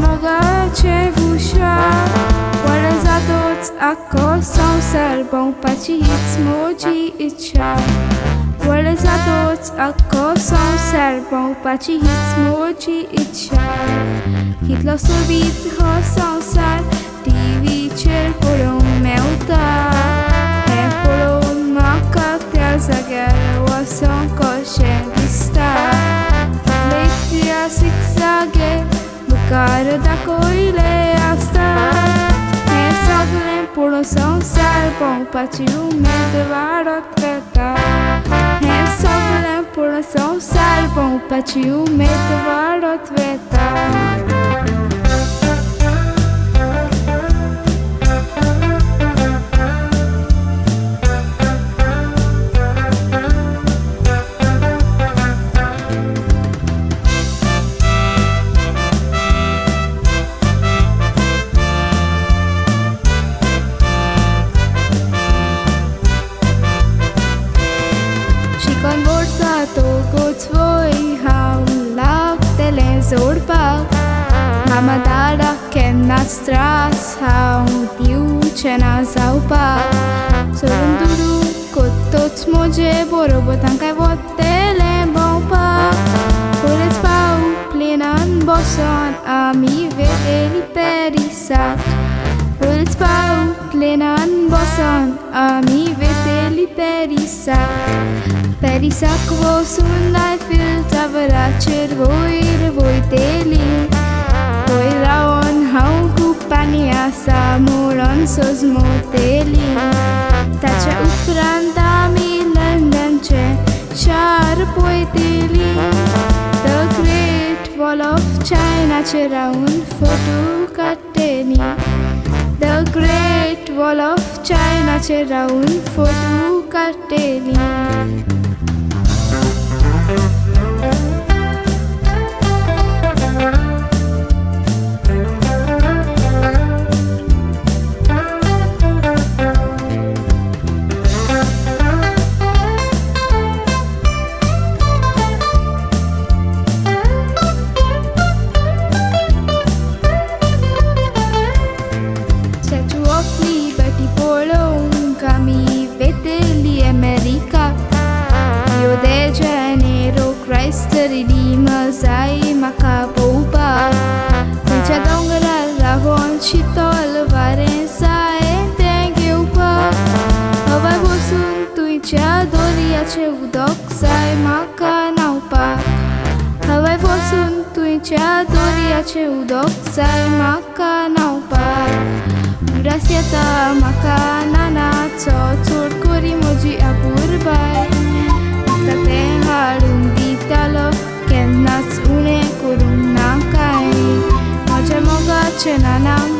mogacie w uszach, ale za to ako są serbą paci hit młodzi i czas. Ale za to ako są serbą paci hit młodzi i czas. Hit losowit ho są ser, TV czerpolą mełta. He polą maka tel zagerła są kosie lista. Lektia zigzage, bukar da koile asta. He saglem polą są serbą paci umedwaro treta. He saglem polą są serbą paci umedwaro treta. Togo tvoj haula telezorba Mama dada kenna stras haun diuchena zaupa Sorunduru kottot moje borobotan kai vottele baupa Polets pau plenan boson ami vedeli perisa Polets pau plenan boson ami vedeli perisa Perisak vo sunnai filta veracer voi teli Voi raon hau kupania sa moron sos moteli Tace upranda mi London ce char poeteli The Great Wall of China ce raun foto cateni The Great Wall of China ce raun foto cateni Statue of Liberty polą kami veteli America Rio de Janeiro Christ Redeemer zai Macapoupa Dulce dongara rahon chitol varen sae tengeupa Havai bosun tuicha doria ce udok zai Macanaupa Havai bosun tuicha doria ce udok zai Macanaupa Graciata Macanana Tsotur Kurimoji Aburbai Tatengarum ditalo Kennats une kurumnakai Moja moga chenanam